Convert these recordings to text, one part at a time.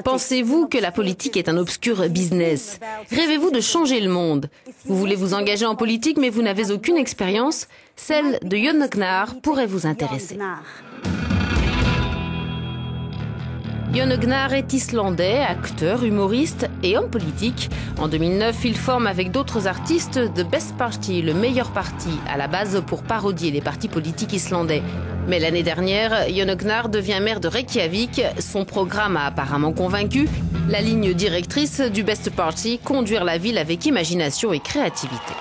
Pensez-vous que la politique est un obscur business? Rêvez-vous de changer le monde? Vous voulez vous engager en politique mais vous n'avez aucune expérience? Celle de Jon Gnarr pourrait vous intéresser. Jon Gnarr est islandais, acteur, humoriste et homme politique. En 2009, il forme avec d'autres artistes The Best Party, le meilleur parti, à la base pour parodier les partis politiques islandais. Mais l'année dernière, Jon Gnarr devient maire de Reykjavik. Son programme a apparemment convaincu. La ligne directrice du Best Party, conduire la ville avec imagination et créativité.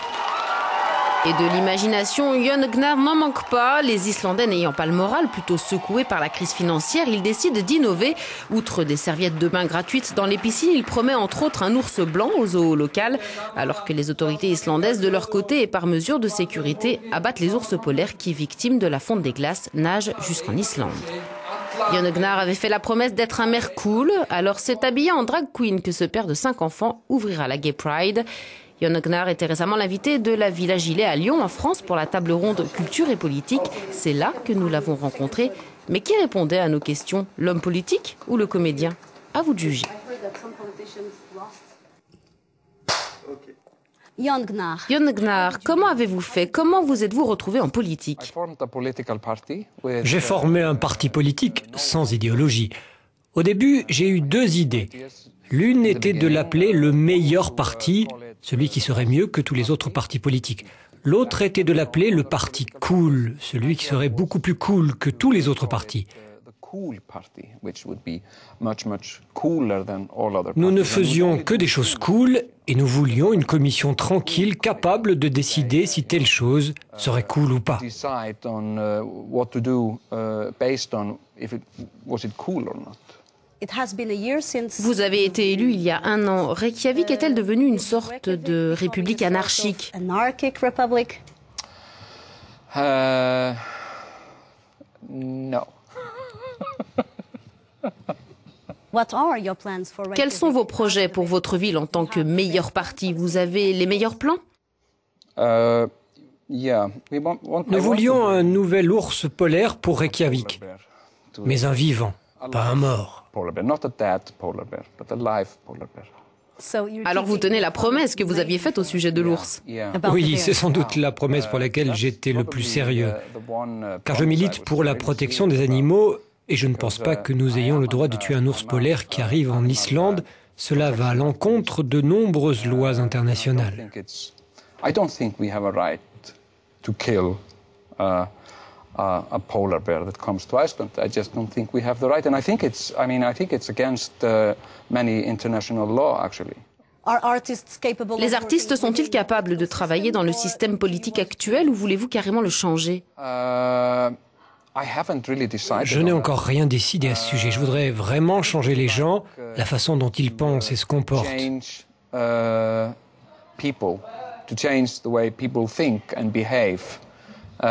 Et de l'imagination, Jon Gnarr n'en manque pas. Les Islandais n'ayant pas le moral, plutôt secoués par la crise financière, ils décident d'innover. Outre des serviettes de bain gratuites dans les piscines, il promet entre autres un ours blanc au zoo local, alors que les autorités islandaises, de leur côté et par mesure de sécurité, abattent les ours polaires qui, victimes de la fonte des glaces, nagent jusqu'en Islande. Jon Gnarr avait fait la promesse d'être un maire cool, alors c'est habillé en drag queen que ce père de 5 enfants ouvrira la Gay Pride. Jon Gnarr était récemment l'invité de la Villa Gilet à Lyon, en France, pour la table ronde culture et politique. C'est là que nous l'avons rencontré. Mais qui répondait à nos questions? L'homme politique ou le comédien? À vous de juger. Jon Gnarr, comment avez-vous fait? Comment vous êtes-vous retrouvé en politique? J'ai formé un parti politique sans idéologie. Au début, j'ai eu 2 idées. L'une était de l'appeler le meilleur parti, celui qui serait mieux que tous les autres partis politiques. L'autre était de l'appeler le parti cool, celui qui serait beaucoup plus cool que tous les autres partis. Nous ne faisions que des choses cool et nous voulions une commission tranquille capable de décider si telle chose serait cool ou pas. Vous avez été élu il y a 1 an. Reykjavik est-elle devenue une sorte de république anarchique? Non. Quels sont vos projets pour votre ville en tant que meilleur parti? Vous avez les meilleurs plans? Nous voulions un nouvel ours polaire pour Reykjavik, mais un vivant, pas un mort. Alors vous tenez la promesse que vous aviez faite au sujet de l'ours? Oui, c'est sans doute la promesse pour laquelle j'étais le plus sérieux. Car je milite pour la protection des animaux et je ne pense pas que nous ayons le droit de tuer un ours polaire qui arrive en Islande. Cela va à l'encontre de nombreuses lois internationales. A polar bear that comes to Iceland. I just don't think we have the right, and I think it's against many international law, actually. Les artistes sont-ils capables de travailler dans le système politique actuel ou voulez-vous carrément le changer? Je n'ai encore rien décidé à ce sujet. Je voudrais vraiment changer les gens, la façon dont ils pensent et se comportent. To change the way people think and behave. Et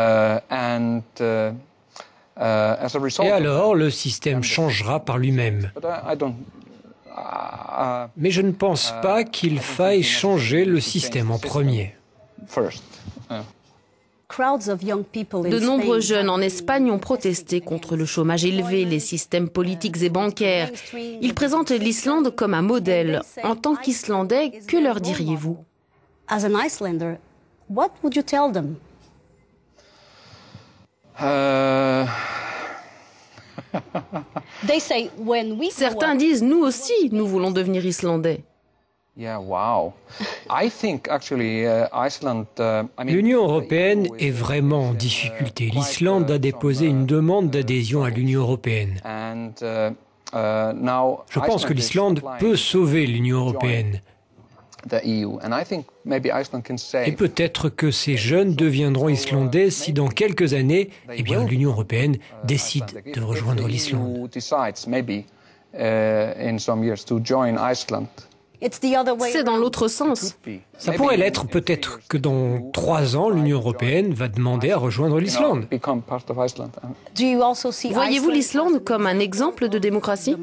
alors, le système changera par lui-même. Mais je ne pense pas qu'il faille changer le système en premier. De nombreux jeunes en Espagne ont protesté contre le chômage élevé, les systèmes politiques et bancaires. Ils présentent l'Islande comme un modèle. En tant qu'Islandais, que leur diriez-vous? Certains disent, nous aussi, nous voulons devenir Islandais. L'Union européenne est vraiment en difficulté. L'Islande a déposé une demande d'adhésion à l'Union européenne. Je pense que l'Islande peut sauver l'Union européenne. Et peut-être que ces jeunes deviendront islandais si dans quelques années, l'Union européenne décide de rejoindre l'Islande. C'est dans l'autre sens. Ça pourrait l'être, peut-être que dans 3 ans, l'Union européenne va demander à rejoindre l'Islande. Voyez-vous l'Islande comme un exemple de démocratie?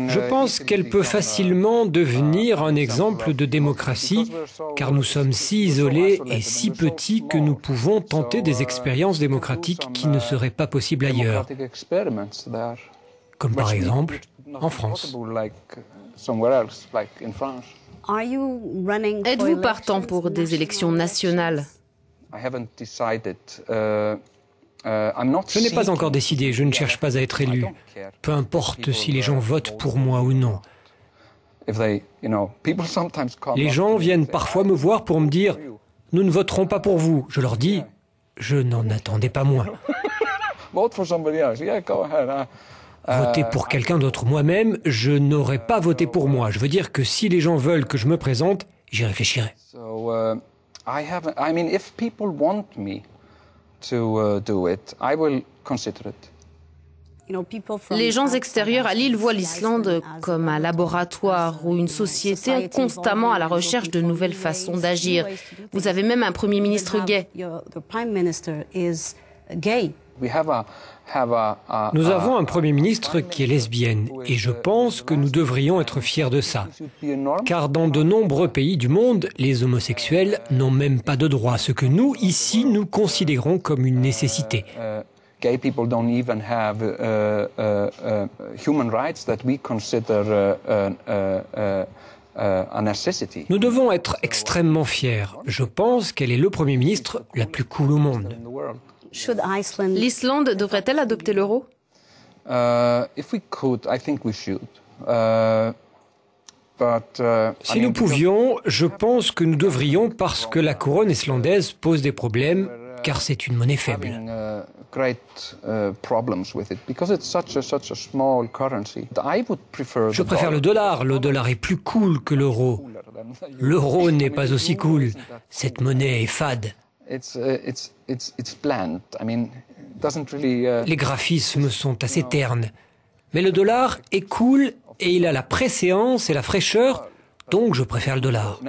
Je pense qu'elle peut facilement devenir un exemple de démocratie, car nous sommes si isolés et si petits que nous pouvons tenter des expériences démocratiques qui ne seraient pas possibles ailleurs, comme par exemple en France. Êtes-vous partant pour des élections nationales? Je n'ai pas encore décidé, je ne cherche pas à être élu, peu importe si les gens votent pour moi ou non. Les gens viennent parfois me voir pour me dire « Nous ne voterons pas pour vous ». Je leur dis « Je n'en attendais pas moins ». Voter pour quelqu'un d'autre moi-même, je n'aurais pas voté pour moi. Je veux dire que si les gens veulent que je me présente, j'y réfléchirai. Les gens extérieurs à l'île voient l'Islande comme un laboratoire ou une société constamment à la recherche de nouvelles façons d'agir. Vous avez même un Premier ministre gay. Nous avons un Premier ministre qui est lesbienne et je pense que nous devrions être fiers de ça. Car dans de nombreux pays du monde, les homosexuels n'ont même pas de droits, ce que nous, ici, nous considérons comme une nécessité. Gay people don't even have human rights that we consider a necessity. Nous devons être extrêmement fiers. Je pense qu'elle est le Premier ministre la plus cool au monde. L'Islande devrait-elle adopter l'euro? Si nous pouvions, je pense que nous devrions parce que la couronne islandaise pose des problèmes, car c'est une monnaie faible. Je préfère le dollar est plus cool que l'euro. L'euro n'est pas aussi cool, cette monnaie est fade. Les graphismes sont assez ternes, mais le dollar est cool et il a la préséance et la fraîcheur, donc je préfère le dollar.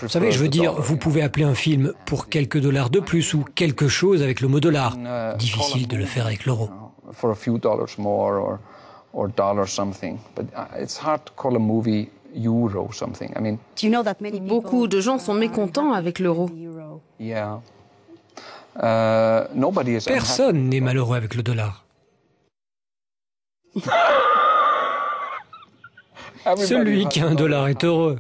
Vous savez, je veux dire, vous pouvez appeler un film pour quelques dollars de plus ou quelque chose avec le mot dollar. Difficile de le faire avec l'euro. Beaucoup de gens sont mécontents avec l'euro. Personne n'est malheureux avec le dollar. Celui qui a un dollar est heureux.